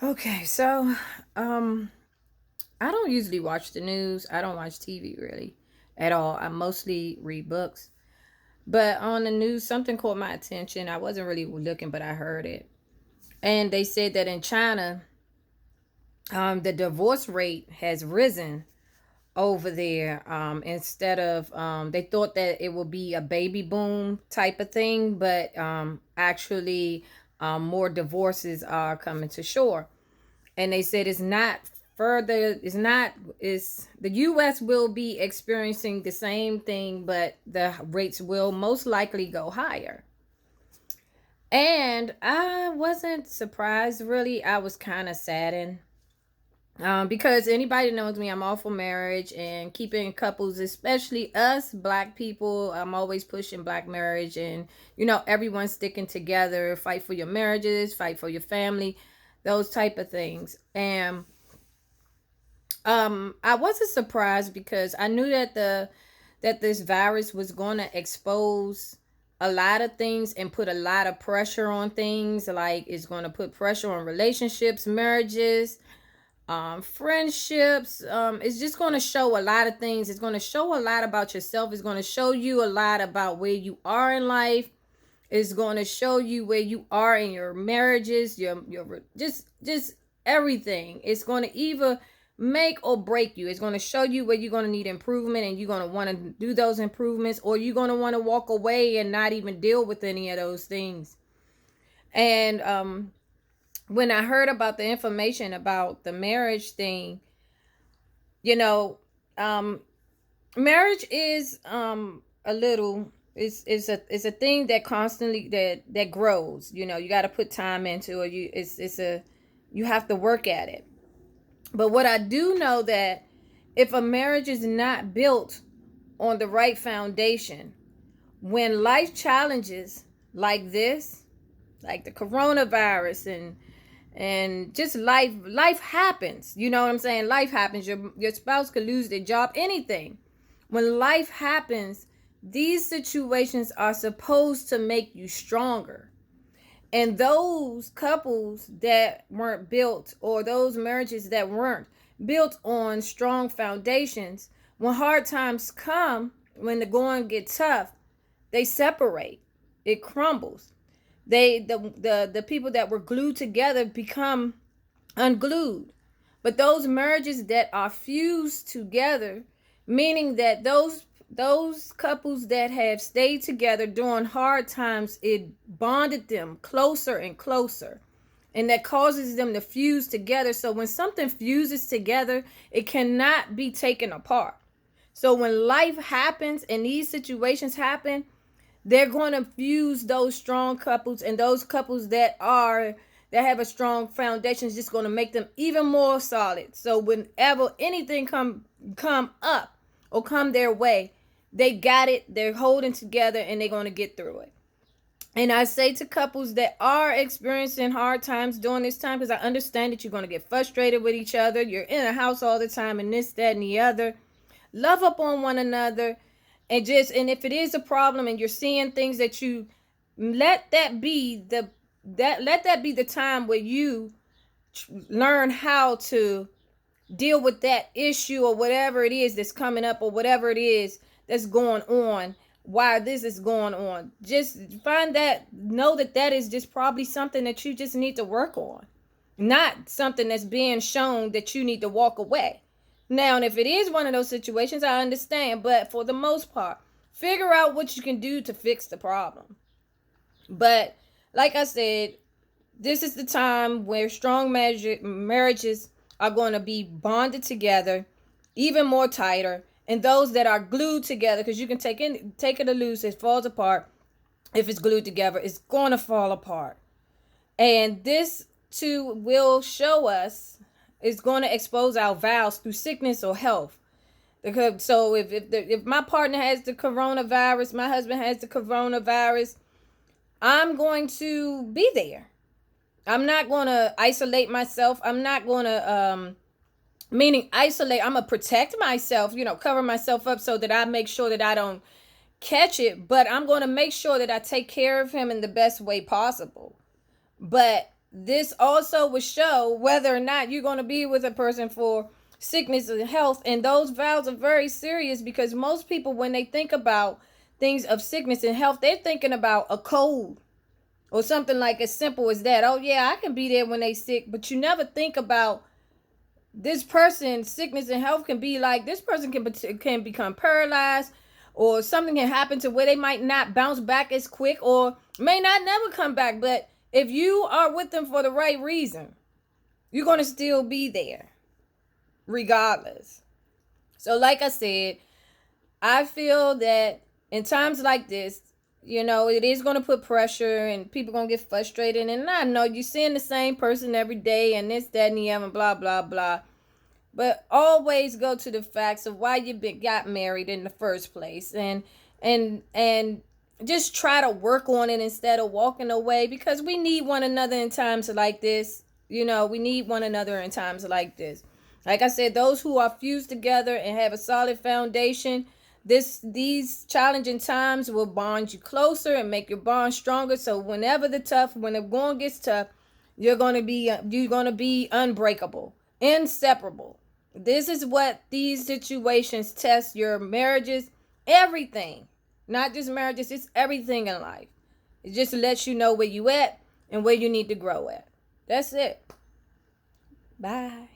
Okay, so um I don't usually watch the news. I don't watch TV really at all. I mostly read books. But on the news something caught my attention. I wasn't really looking, but I heard it. And they said that in China, the divorce rate has risen over there. Instead of they thought that it would be a baby boom type of thing, but actually more divorces are coming to shore. And they said it's not further, it's not, is the US will be experiencing the same thing, but the rates will most likely go higher. And I wasn't surprised really. I was kind of saddened, because anybody knows me, I'm all for marriage and keeping couples, especially us black people. I'm always pushing black marriage, and everyone sticking together, fight for your marriages, fight for your family, those type of things. And I wasn't surprised because I knew that this virus was going to expose a lot of things and put a lot of pressure on things. Like, it's going to put pressure on relationships, marriages, friendships. It's just going to show a lot of things. It's going to show a lot about yourself. It's going to show you a lot about where you are in life. It's going to show you where you are in your marriages, your just everything. It's going to either make or break you. It's going to show you where you're going to need improvement, and you're going to want to do those improvements, or you're going to want to walk away and not even deal with any of those things. And when I heard about the information about the marriage thing, you know, um, marriage is a little, it's a thing that constantly that grows. You got to put time into it. You have to work at it. But what I do know, that if a marriage is not built on the right foundation, when life challenges like this, like the coronavirus, and just life happens. You know what I'm saying? Life happens. Your spouse could lose their job, anything. When life happens, these situations are supposed to make you stronger. And those couples that weren't built, or those marriages that weren't built on strong foundations, when hard times come, when the going gets tough, they separate. It crumbles. The people that were glued together become unglued. But those marriages that are fused together, meaning that those couples that have stayed together during hard times, it bonded them closer and closer. And that causes them to fuse together. So when something fuses together, it cannot be taken apart. So when life happens and these situations happen, they're going to fuse those strong couples, and those couples that have a strong foundation is just going to make them even more solid. So whenever anything come up or come their way, they got it. They're holding together, and they're going to get through it. And I say to couples that are experiencing hard times during this time, because I understand that you're going to get frustrated with each other. You're in a house all the time, and this, that, and the other. Love up on one another. And if it is a problem and you're seeing things, that you let that be the time where you learn how to deal with that issue, or whatever it is that's coming up, or whatever it is that's going on while this is going on. Just know that that is just probably something that you just need to work on, not something that's being shown that you need to walk away. Now, if it is one of those situations, I understand, but for the most part, figure out what you can do to fix the problem. But like I said, this is the time where strong marriages are going to be bonded together, even more tighter. And those that are glued together, because you can take it or lose, it falls apart. If it's glued together, it's going to fall apart. And this too will show us, is going to expose our vows through sickness or health. Because so if my partner has the coronavirus, my husband has the coronavirus, I'm going to be there. I'm not going to isolate myself. I'm not going to meaning isolate. I'm going to protect myself, cover myself up so that I make sure that I don't catch it, but I'm going to make sure that I take care of him in the best way possible. But this also will show whether or not you're going to be with a person for sickness and health. And those vows are very serious, because most people, when they think about things of sickness and health, they're thinking about a cold or something like as simple as that. Oh yeah, I can be there when they sick. But you never think about this person's sickness and health can be like, this person can become paralyzed, or something can happen to where they might not bounce back as quick, or may not never come back. But if you are with them for the right reason, you're going to still be there regardless. So like I said, I feel that in times like this, it is going to put pressure, and people going to get frustrated. And I know you're seeing the same person every day, and this, that, and the other, blah, blah, blah. But always go to the facts of why you got married in the first place, and just try to work on it instead of walking away, because we need one another in times like this. We need one another in times like this. Like I said, those who are fused together and have a solid foundation, these challenging times will bond you closer and make your bond stronger. So when the going gets tough, you're gonna be unbreakable, inseparable. This is what these situations test your marriages, everything. Not just marriages, it's everything in life. It just lets you know where you at and where you need to grow at. That's it. Bye.